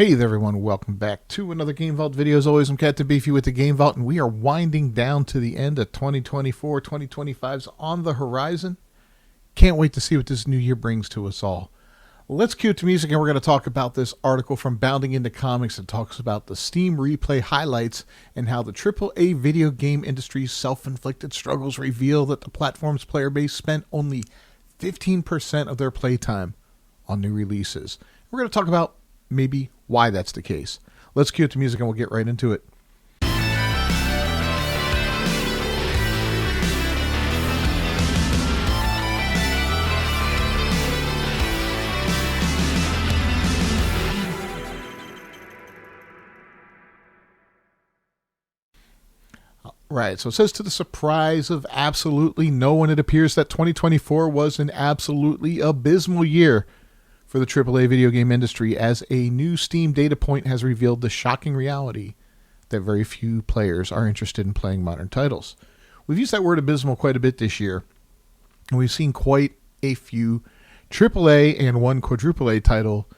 Hey there everyone, welcome back to another Game Vault video. As always, I'm Captain Beefy with the Game Vault, and we are winding down to the end of 2024. 2025's on the horizon. Can't wait to see what this new year brings to us all. Let's cue to music, and we're going to talk about this article from Bounding Into Comics that talks about the Steam replay highlights and how the AAA video game industry's self-inflicted struggles reveal that the platform's player base spent only 15% of their playtime on new releases. We're going to talk about maybe why that's the case. Let's cue it to music and we'll get right into it. Right, so it says, to the surprise of absolutely no one, it appears that 2024 was an absolutely abysmal year for the AAA video game industry, as a new Steam data point has revealed the shocking reality that very few players are interested in playing modern titles. We've used that word abysmal quite a bit this year, and we've seen quite a few AAA and one quadruple A title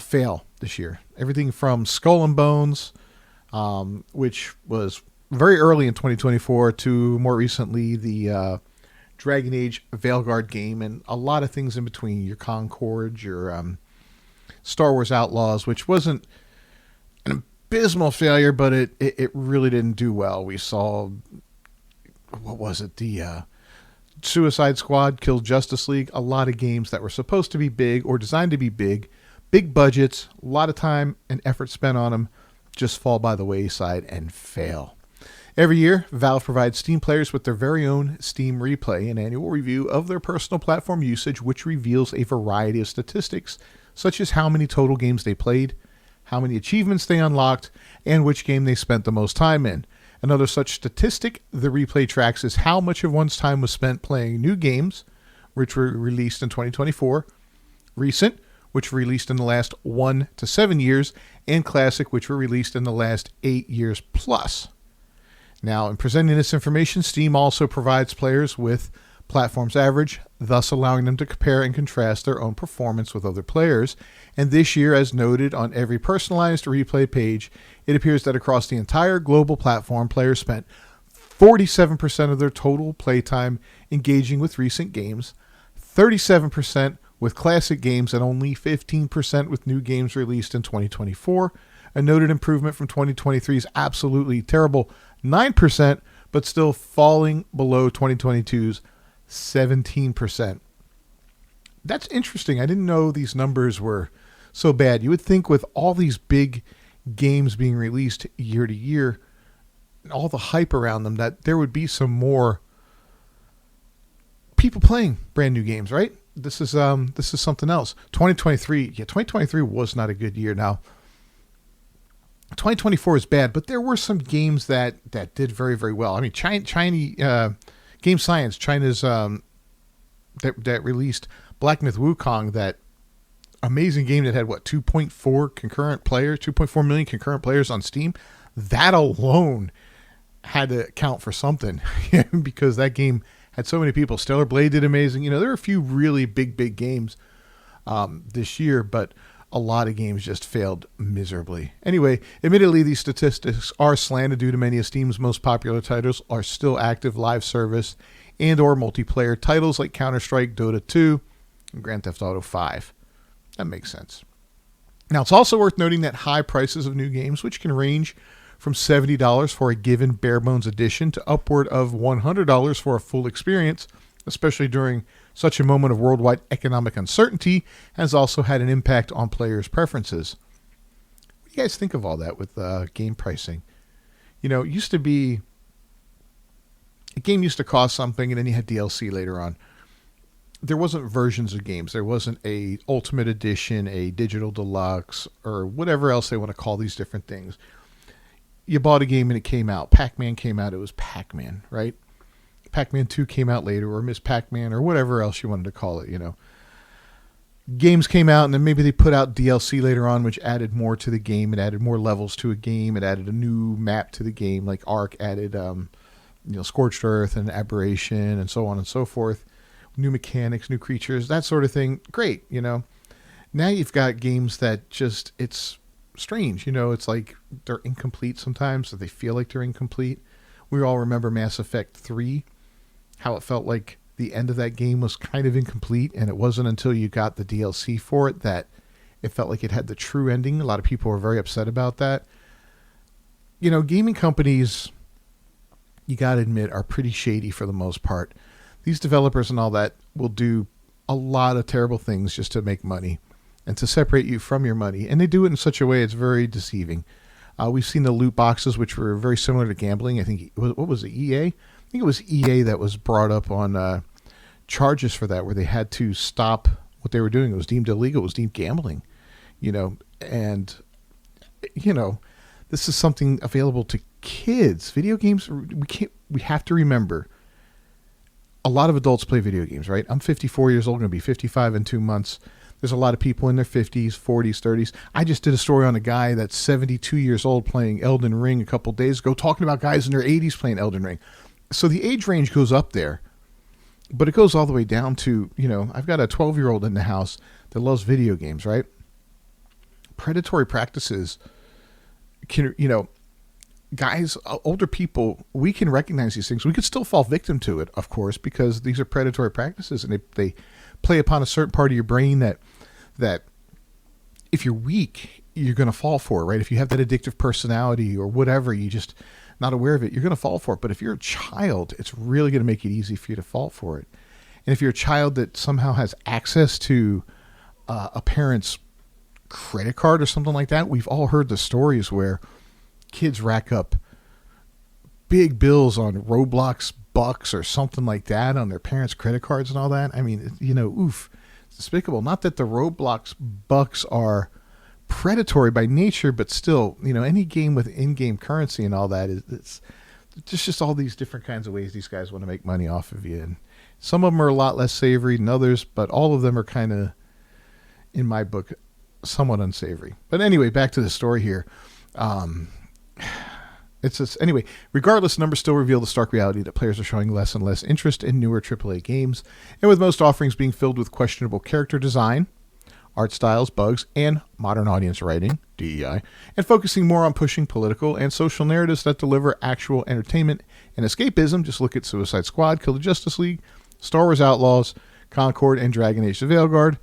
fail this year. Everything from Skull and Bones, which was very early in 2024, to more recently the Dragon Age Veilguard game, and a lot of things in between. Your Concord, your Star Wars Outlaws, which wasn't an abysmal failure, but it really didn't do well. We saw, what was it, the Suicide Squad killed Justice League. A lot of games that were supposed to be big or designed to be big budgets, a lot of time and effort spent on them, just fall by the wayside and fail. Every year, Valve provides Steam players with their very own Steam Replay, an annual review of their personal platform usage, which reveals a variety of statistics, such as how many total games they played, how many achievements they unlocked, and which game they spent the most time in. Another such statistic the replay tracks is how much of one's time was spent playing new games, which were released in 2024, recent, which were released in the last 1 to 7 years, and classic, which were released in the last 8 years plus. Now, in presenting this information, Steam also provides players with platform's average, thus allowing them to compare and contrast their own performance with other players. And this year, as noted on every personalized replay page, it appears that across the entire global platform, players spent 47% of their total playtime engaging with recent games, 37% with classic games, and only 15% with new games released in 2024. A noted improvement from 2023's absolutely terrible 9%, but still falling below 2022's 17%. That's interesting. I didn't know these numbers were so bad. You would think with all these big games being released year to year, and all the hype around them, that there would be some more people playing brand new games, right? This is something else. 2023 was not a good year. Now, 2024 is bad, but there were some games that did very, very well. I mean, Game Science, China's that released Black Myth Wukong, that amazing game that had 2.4 million concurrent players on Steam. That alone had to count for something because that game had so many people. Stellar Blade did amazing. There are a few really big games this year, but a lot of games just failed miserably. Anyway, admittedly, these statistics are slanted due to many of Steam's most popular titles are still active live service and or multiplayer titles like Counter-Strike, Dota 2, and Grand Theft Auto 5. That makes sense. Now, it's also worth noting that high prices of new games, which can range from $70 for a given bare-bones edition to upward of $100 for a full experience, especially during such a moment of worldwide economic uncertainty, has also had an impact on players' preferences. What do you guys think of all that with game pricing? It used to be a game used to cost something, and then you had DLC later on. There wasn't versions of games. There wasn't a Ultimate Edition, a Digital Deluxe, or whatever else they want to call these different things. You bought a game and it came out. Pac-Man came out. It was Pac-Man, right? Pac-Man 2 came out later, or Miss Pac-Man, or whatever else you wanted to call it, Games came out, and then maybe they put out DLC later on, which added more to the game. It added more levels to a game. It added a new map to the game, like Ark added, Scorched Earth and Aberration, and so on and so forth. New mechanics, new creatures, that sort of thing. Great, Now you've got games that just, it's strange. It's like they're incomplete sometimes, or they feel like they're incomplete. We all remember Mass Effect 3, how it felt like the end of that game was kind of incomplete, and it wasn't until you got the DLC for it that it felt like it had the true ending. A lot of people were very upset about that. Gaming companies, you got to admit, are pretty shady for the most part. These developers and all that will do a lot of terrible things just to make money and to separate you from your money. And they do it in such a way it's very deceiving. We've seen the loot boxes, which were very similar to gambling. I think, what was it, EA? I think it was EA that was brought up on charges for that, where they had to stop what they were doing. It was deemed illegal. It was deemed gambling, and, this is something available to kids. Video games, we have to remember, a lot of adults play video games, right? I'm 54 years old, going to be 55 in 2 months. There's a lot of people in their 50s, 40s, 30s. I just did a story on a guy that's 72 years old playing Elden Ring a couple days ago, talking about guys in their 80s playing Elden Ring. So the age range goes up there, but it goes all the way down to, I've got a 12-year-old in the house that loves video games, right? Predatory practices can, guys, older people, we can recognize these things. We could still fall victim to it, of course, because these are predatory practices, and they play upon a certain part of your brain that if you're weak, you're going to fall for it, right? If you have that addictive personality or whatever, you just not aware of it, you're going to fall for it. But if you're a child, it's really going to make it easy for you to fall for it. And if you're a child that somehow has access to a parent's credit card or something like that, we've all heard the stories where kids rack up big bills on Roblox bucks or something like that on their parents' credit cards and all that. I mean, oof, it's despicable. Not that the Roblox bucks are predatory by nature, but still, any game with in-game currency and all that it's just all these different kinds of ways these guys want to make money off of you. And some of them are a lot less savory than others, but all of them are kind of, in my book, somewhat unsavory. But anyway, back to the story here. Anyway, regardless, numbers still reveal the stark reality that players are showing less and less interest in newer AAA games, and with most offerings being filled with questionable character design, art styles, bugs, and modern audience writing, DEI, and focusing more on pushing political and social narratives that deliver actual entertainment and escapism. Just look at Suicide Squad, Kill the Justice League, Star Wars Outlaws, Concord, and Dragon Age: The Veilguard.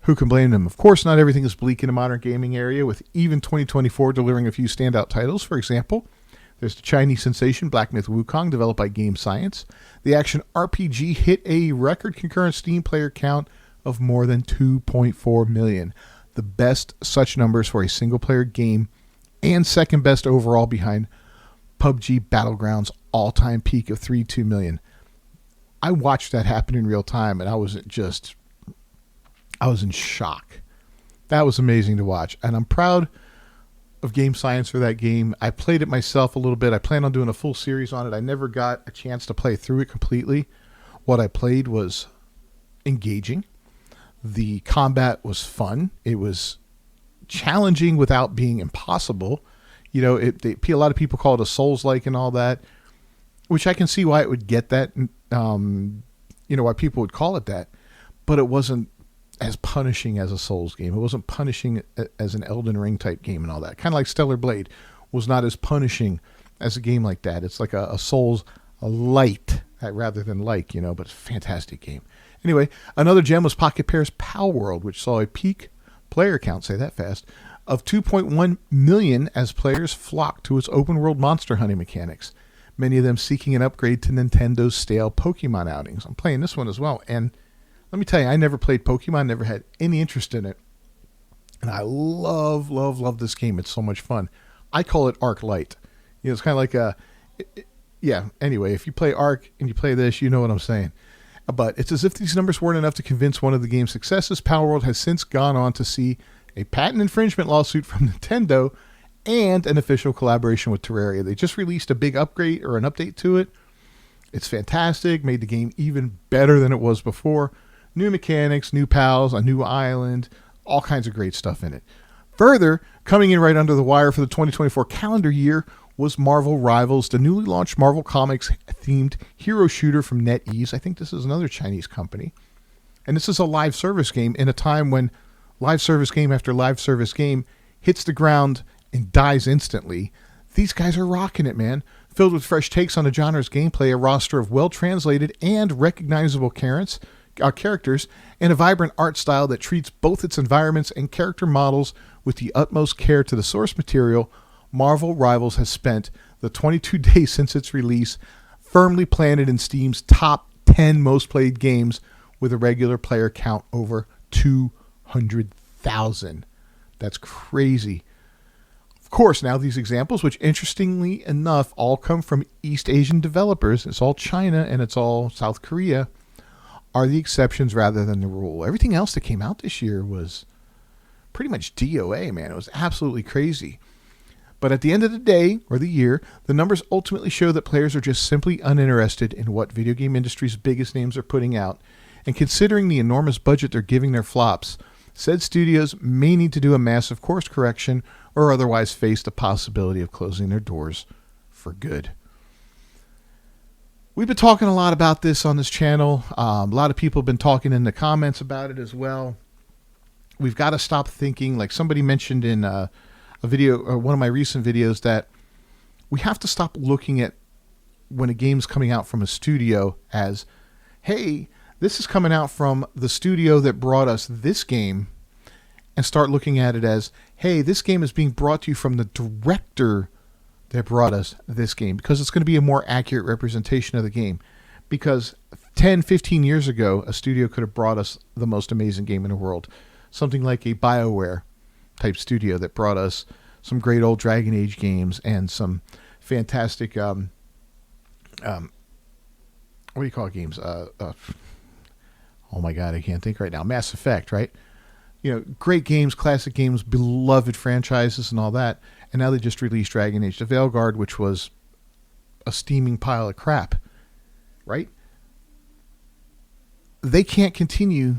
Who can blame them? Of course, not everything is bleak in the modern gaming area, with even 2024 delivering a few standout titles. For example, there's the Chinese sensation Black Myth Wukong, developed by Game Science. The action RPG hit a record concurrent Steam player count of more than 2.4 million. The best such numbers for a single-player game, and second best overall behind PUBG Battlegrounds' all-time peak of 3.2 million. I watched that happen in real time, and I was in shock. That was amazing to watch. And I'm proud of Game Science for that game. I played it myself a little bit. I plan on doing a full series on it. I never got a chance to play through it completely. What I played was engaging. The combat was fun. It was challenging without being impossible. A lot of people call it a Souls-like and all that, which I can see why it would get that, why people would call it that. But it wasn't as punishing as a Souls game. It wasn't punishing as an Elden Ring type game and all that. Kind of like Stellar Blade was not as punishing as a game like that. It's like a Souls light rather than but fantastic game. Anyway, another gem was Pocket Pair's Pal World, which saw a peak player count, say that fast, of 2.1 million as players flocked to its open world monster hunting mechanics, many of them seeking an upgrade to Nintendo's stale Pokemon outings. I'm playing this one as well, and let me tell you, I never played Pokemon, never had any interest in it. And I love, love, love this game. It's so much fun. I call it Arc Light. It's kind of like anyway, if you play Arc and you play this, you know what I'm saying. But it's as if these numbers weren't enough to convince one of the game's successes. Palworld has since gone on to see a patent infringement lawsuit from Nintendo and an official collaboration with Terraria. They just released a big upgrade or an update to it. It's fantastic, made the game even better than it was before. New mechanics, new pals, a new island, all kinds of great stuff in it. Further, coming in right under the wire for the 2024 calendar year was Marvel Rivals, the newly launched Marvel Comics-themed hero shooter from NetEase. I think this is another Chinese company. And this is a live service game in a time when live service game after live service game hits the ground and dies instantly. These guys are rocking it, man. Filled with fresh takes on the genre's gameplay, a roster of well-translated and recognizable characters, and a vibrant art style that treats both its environments and character models with the utmost care to the source material, Marvel Rivals has spent the 22 days since its release firmly planted in Steam's top 10 most played games with a regular player count over 200,000. That's crazy. Of course, now these examples, which interestingly enough all come from East Asian developers, it's all China and it's all South Korea, are the exceptions rather than the rule. Everything else that came out this year was pretty much DOA, man. It was absolutely crazy. But at the end of the day, or the year, the numbers ultimately show that players are just simply uninterested in what video game industry's biggest names are putting out. And considering the enormous budget they're giving their flops, said studios may need to do a massive course correction or otherwise face the possibility of closing their doors for good. We've been talking a lot about this on this channel. A lot of people have been talking in the comments about it as well. We've got to stop thinking, like somebody mentioned in a video, or one of my recent videos, that we have to stop looking at when a game's coming out from a studio as, hey, this is coming out from the studio that brought us this game, and start looking at it as, hey, this game is being brought to you from the director that brought us this game, because it's going to be a more accurate representation of the game. Because 10, 15 years ago, a studio could have brought us the most amazing game in the world. Something like a BioWare type studio that brought us some great old Dragon Age games and some fantastic, what do you call games? Oh my God, I can't think right now. Mass Effect, right? You know, great games, classic games, beloved franchises and all that. And now they just released Dragon Age the Veilguard, which was a steaming pile of crap, right? They can't continue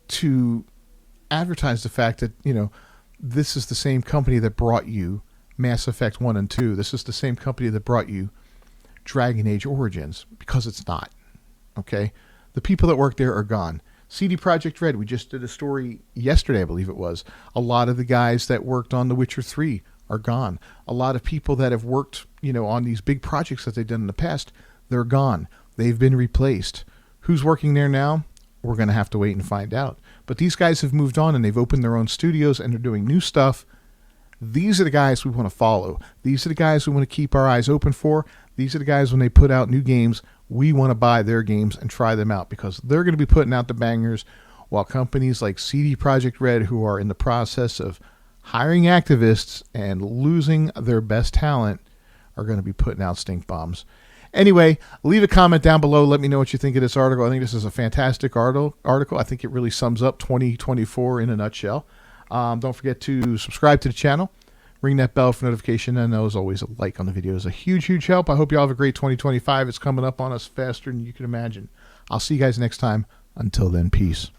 to advertise the fact that, you know, this is the same company that brought you Mass Effect 1 and 2. This is the same company that brought you Dragon Age Origins, because it's not. Okay? The people that work there are gone. CD Projekt Red, we just did a story yesterday, I believe it was. A lot of the guys that worked on The Witcher 3 are gone. A lot of people that have worked, you know, on these big projects that they've done in the past, they're gone. They've been replaced. Who's working there now? We're going to have to wait and find out. But these guys have moved on and they've opened their own studios and they're doing new stuff. These are the guys we want to follow. These are the guys we want to keep our eyes open for. These are the guys, when they put out new games, we want to buy their games and try them out, because they're going to be putting out the bangers, while companies like CD Projekt Red, who are in the process of hiring activists and losing their best talent, are going to be putting out stink bombs. Anyway, leave a comment down below. Let me know what you think of this article. I think this is a fantastic article. I think it really sums up 2024 in a nutshell. Don't forget to subscribe to the channel. Ring that bell for notification. And as always, a like on the video is a huge, huge help. I hope you all have a great 2025. It's coming up on us faster than you can imagine. I'll see you guys next time. Until then, peace.